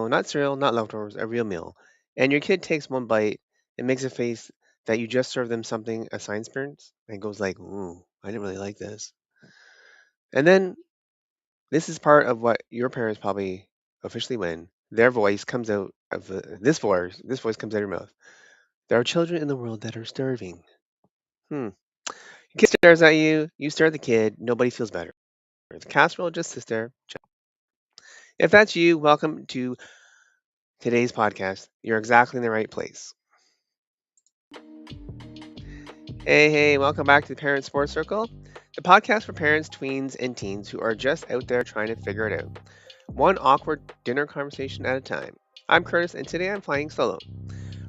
not cereal, not leftovers, a real meal. And your kid takes one bite and makes a face that you just served them something a science parents and goes like, "Ooh, I didn't really like this." And then this is part of what your parents probably officially win. Their voice comes out of this voice. This voice comes out of your mouth. There are children in the world that are starving. Hmm. Kid stares at you. You stare at the kid. Nobody feels better. The casserole just sits there. If that's you, welcome to today's podcast. You're exactly in the right place. Hey, hey, welcome back to the Parent Sports Circle, the podcast for parents, tweens, and teens who are just out there trying to figure it out, one awkward dinner conversation at a time. I'm Curtis, and today I'm flying solo.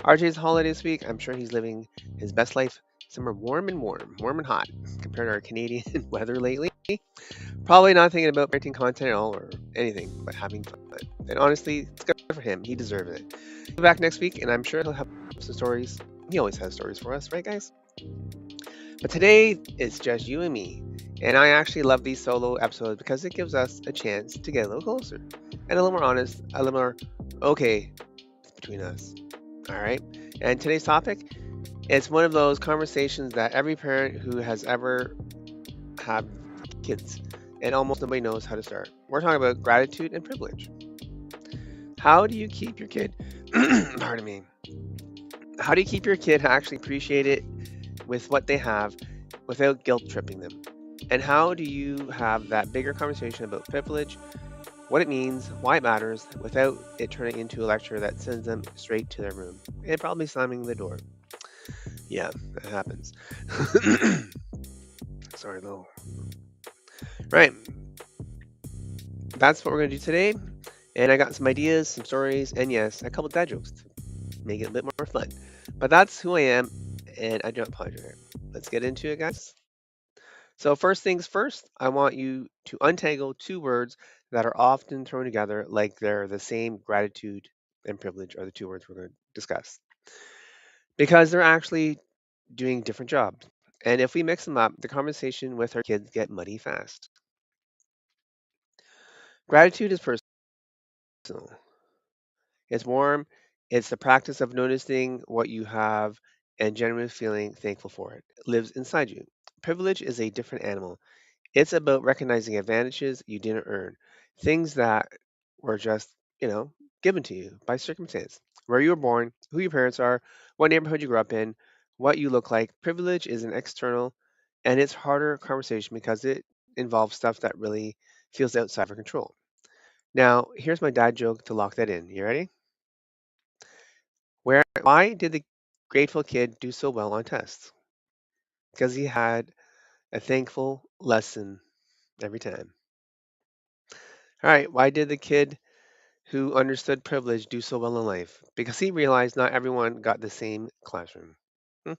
RJ's holiday this week. I'm sure he's living his best life somewhere warm and hot compared to our Canadian weather lately. Probably not thinking about parenting content at all or anything, but having fun. And honestly, it's good for him. He deserves it. He'll be back next week, and I'm sure he'll have some stories. He always has stories for us, right, guys? But today it's just you and me. And I actually love these solo episodes because it gives us a chance to get a little closer and a little more honest, a little more okay between us. All right. And today's topic, it's one of those conversations that every parent who has ever had kids and almost nobody knows how to start. We're talking about gratitude and privilege. How do you keep your kid, pardon me, how do you keep your kid to actually appreciate it with what they have without guilt tripping them? And how do you have that bigger conversation about privilege, what it means, why it matters, without it turning into a lecture that sends them straight to their room and probably slamming the door? Yeah, that happens. Sorry, though. Right, that's what we're going to do today. And I got some ideas, some stories, and yes, a couple dad jokes to make it a bit more fun. But that's who I am, and I don't apologize. Let's get into it, guys. So, first things first, I want you to untangle two words that are often thrown together like they're the same. Gratitude and privilege are the two words we're going to discuss because they're actually doing different jobs. And if we mix them up, the conversation with our kids get muddy fast. Gratitude is personal. It's warm. It's the practice of noticing what you have and genuinely feeling thankful for it. It lives inside you. Privilege is a different animal. It's about recognizing advantages you didn't earn, things that were just, you know, given to you by circumstance. Where you were born, who your parents are, what neighborhood you grew up in, what you look like. Privilege is an external and it's harder conversation because it involves stuff that really feels outside of our control. Now, here's my dad joke to lock that in. You ready? Why did the grateful kid do so well on tests? Because he had a thankful lesson every time. All right, why did the kid who understood privilege do so well in life? Because he realized not everyone got the same classroom. All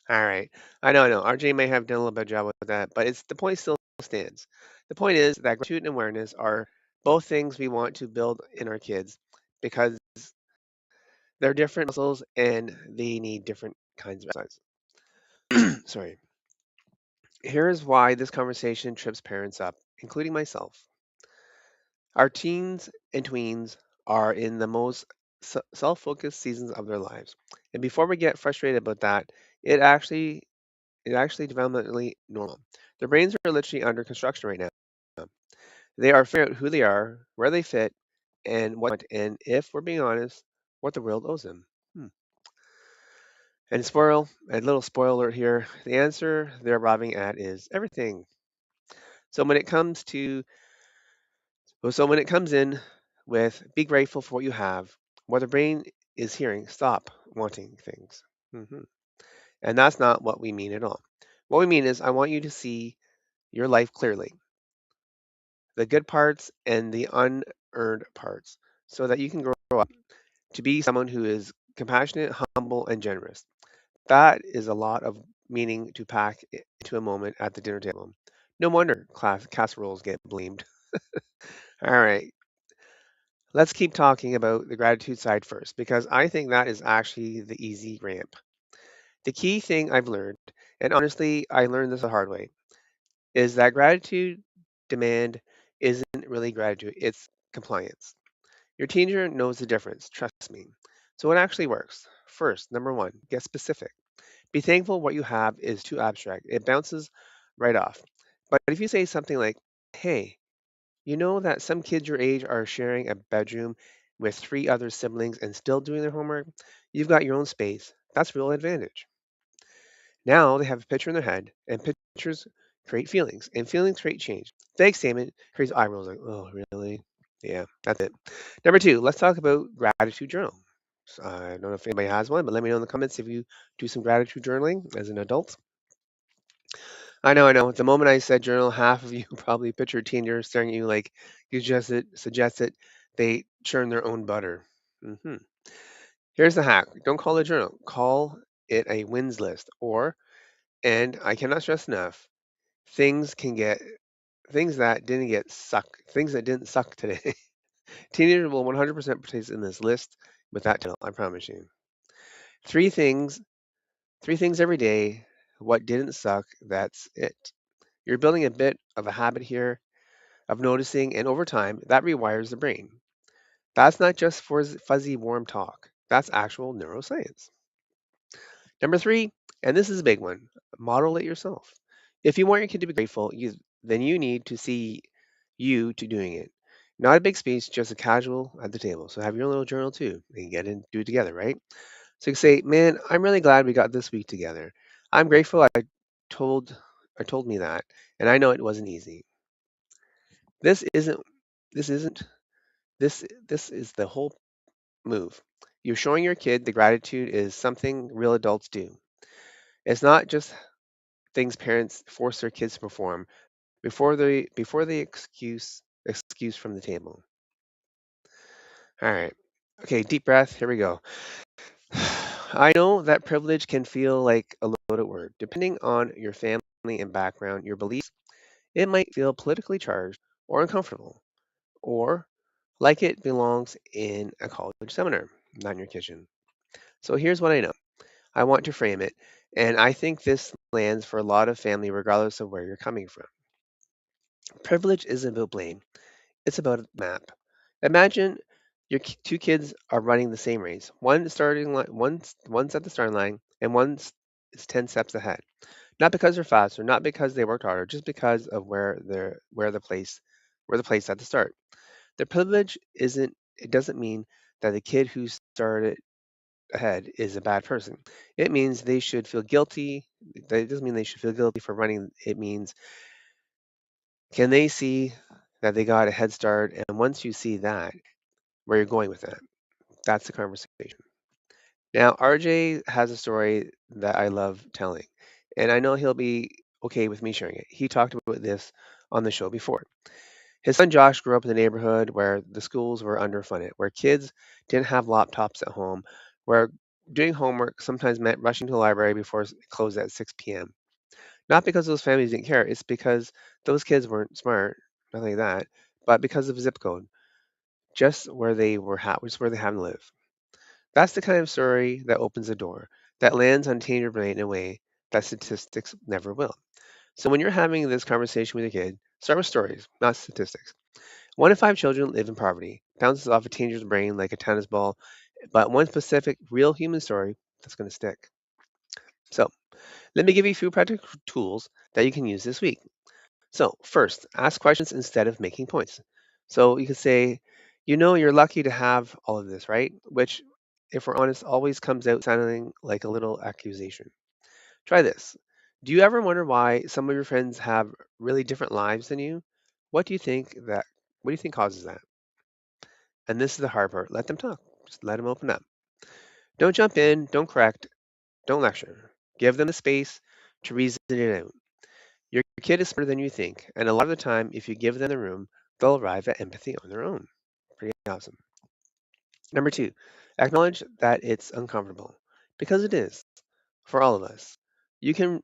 right, I know. RJ may have done a little bit of job with that, but it's the point still stands. The point is that gratitude and awareness are both things we want to build in our kids because they're different muscles and they need different kinds of exercise. Sorry. Here's why this conversation trips parents up, including myself. Our teens and tweens are in the most self-focused seasons of their lives. And before we get frustrated about that, it actually it actually developmentally normal. Their brains are literally under construction right now. They are figuring out who they are, where they fit, and what and if we're being honest, what the world owes them. Hmm. And a little spoiler here, the answer they're arriving at is everything. So when it comes to so when it comes in with be grateful for what you have, what the brain is hearing, stop wanting things. hmm And that's not what we mean at all. What we mean is, I want you to see your life clearly, the good parts and the unearned parts, so that you can grow up to be someone who is compassionate, humble, and generous. That is a lot of meaning to pack into a moment at the dinner table. No wonder casseroles get blamed. All right, let's keep talking about the gratitude side first, because I think that is actually the easy ramp. The key thing I've learned, and honestly, I learned this the hard way, is that gratitude demand isn't really gratitude, it's compliance. Your teenager knows the difference, trust me. So what actually works? First, number one, get specific. Be thankful what you have is too abstract. It bounces right off. But if you say something like, hey, you know that some kids your age are sharing a bedroom with three other siblings and still doing their homework? You've got your own space. That's real advantage. Now they have a picture in their head, and pictures create feelings, and feelings create change. Thanks statement creates eye rolls like, oh, really? Yeah, that's it. Number two, let's talk about gratitude journal. So, I don't know if anybody has one, but let me know in the comments if you do some gratitude journaling as an adult. I know. The moment I said journal, half of you probably pictured teenagers staring at you like you just suggested they churn their own butter. hmm Here's the hack: don't call it a journal. Call it a wins list, or and I cannot stress enough, things can get things that didn't suck today. Teenagers will 100% participate in this list with that title. I promise you. Three things, three things every day. What didn't suck? That's it. You're building a bit of a habit here of noticing, and over time, that rewires the brain. That's not just for fuzzy, warm talk. That's actual neuroscience. Number three, and this is a big one, model it yourself. If you want your kid to be grateful, then you need to see you to doing it. Not a big speech, just a casual at the table. So have your own little journal too, and get in, do it together, right? So you can say, "Man, I'm really glad we got this week together. I'm grateful told I told me that, and I know it wasn't easy. This isn't. This isn't. This is the whole move. You're showing your kid the gratitude is something real adults do. It's not just things parents force their kids to perform before they excuse from the table. All right. Okay, deep breath. Here we go. I know that privilege can feel like a loaded word. Depending on your family and background, your beliefs, it might feel politically charged or uncomfortable, or like it belongs in a college seminar, not in your kitchen. So here's what I know. I want to frame it, and I think this lands for a lot of family regardless of where you're coming from. Privilege isn't about blame, it's about a map. Imagine your two kids are running the same race. One's at the starting line, and one's is 10 steps ahead. Not because they're faster, not because they worked harder, just because of where the place at the start. The privilege isn't it doesn't mean that the kid who started ahead is a bad person. It means they should feel guilty. That doesn't mean they should feel guilty for running. It means, can they see that they got a head start? And once you see that, where you're going with that, that's the conversation. Now, RJ has a story that I love telling, and I know he'll be okay with me sharing it. He talked about this on the show before. His son Josh grew up in a neighborhood where the schools were underfunded, where kids didn't have laptops at home, where doing homework sometimes meant rushing to the library before it closed at 6 p.m. Not because those families didn't care, it's because those kids weren't smart, nothing like that, but because of zip code, just where they happen to live. That's the kind of story that opens a door, that lands on teenager brain in a way that statistics never will. So when you're having this conversation with your kid, start with stories, not statistics. One in five children live in poverty. Bounces off a teenager's brain like a tennis ball, but one specific, real human story that's going to stick. So, let me give you a few practical tools that you can use this week. So, first, ask questions instead of making points. So, you can say, you're lucky to have all of this, right? Which, if we're honest, always comes out sounding like a little accusation. Try this. Do you ever wonder why some of your friends have really different lives than you? What do you think that what do you think causes that? And this is the hard part. Let them talk. Just let them open up. Don't jump in, don't correct, don't lecture. Give them the space to reason it out. Your kid is smarter than you think, and a lot of the time, if you give them the room, they'll arrive at empathy on their own. Pretty awesome. Number two, acknowledge that it's uncomfortable, because it is for all of us. You can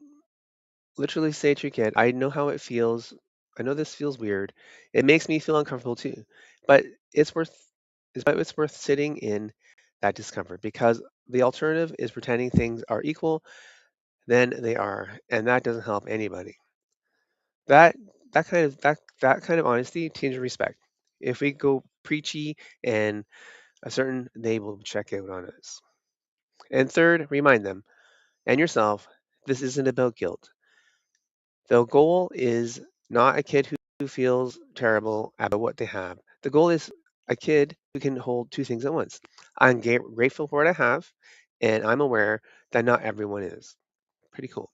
literally say to your kid, I know how it feels. I know this feels weird. It makes me feel uncomfortable too. But it's worth it's worth sitting in that discomfort because the alternative is pretending things are equal than they are, and that doesn't help anybody. That that kind of honesty teaches respect. If we go preachy, and a certain they will check out on us. And third, remind them and yourself this isn't about guilt. The goal is not a kid who feels terrible about what they have. The goal is a kid who can hold two things at once. I'm grateful for what I have, and I'm aware that not everyone is. Pretty cool.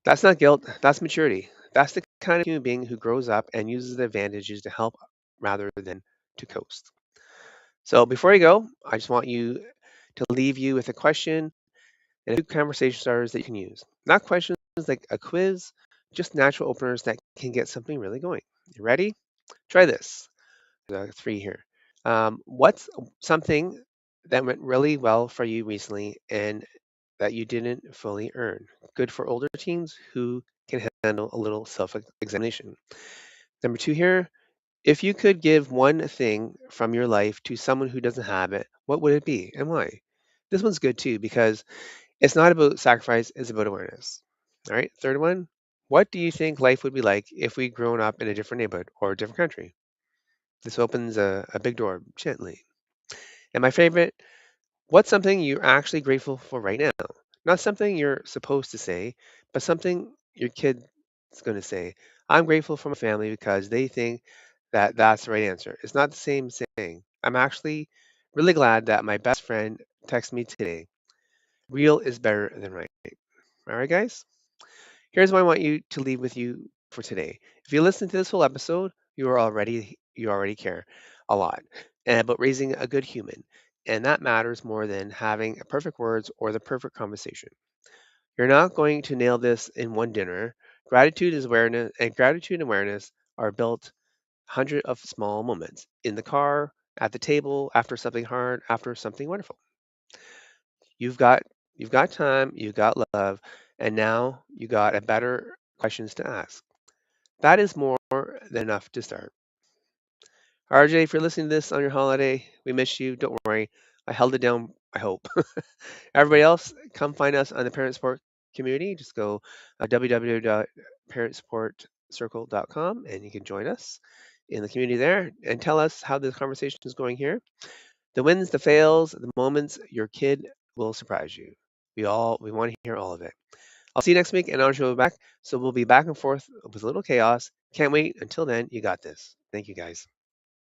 That's not guilt, that's maturity. That's the kind of human being who grows up and uses the advantages to help rather than to coast. So before you go, I just want you to leave you with a question and a few conversation starters that you can use. Not questions like a quiz, just natural openers that can get something really going. You ready? Try this. Three here. What's something that went really well for you recently and that you didn't fully earn? Good for older teens who can handle a little self examination. Number two here. If you could give one thing from your life to someone who doesn't have it, what would it be and why? This one's good too because it's not about sacrifice, it's about awareness. All right, third one. What do you think life would be like if we'd grown up in a different neighborhood or a different country? This opens a big door gently. And my favorite, what's something you're actually grateful for right now? Not something you're supposed to say, but something your kid's going to say. I'm grateful for my family because they think that that's the right answer. It's not the same saying. I'm actually really glad that my best friend texted me today. Real is better than right. All right, guys? Here's what I want you to leave with you for today. If you listen to this whole episode, you already care a lot about raising a good human, and that matters more than having perfect words or the perfect conversation. You're not going to nail this in one dinner. Gratitude and awareness are built hundred of small moments in the car, at the table, after something hard, after something wonderful. You've got you've got time, you've got love, and now you got a better questions to ask. That is more than enough to start. RJ, if you're listening to this on your holiday, we miss you. Don't worry. I held it down, I hope. Everybody else, come find us on the Parent Support community. Just go www.parentsupportcircle.com and you can join us in the community there and tell us how the conversation is going here. The wins, the fails, the moments, your kid will surprise you. We want to hear all of it. I'll see you next week and I'll show back. So we'll be back and forth with a little chaos. Can't wait. Until then, you got this. Thank you guys.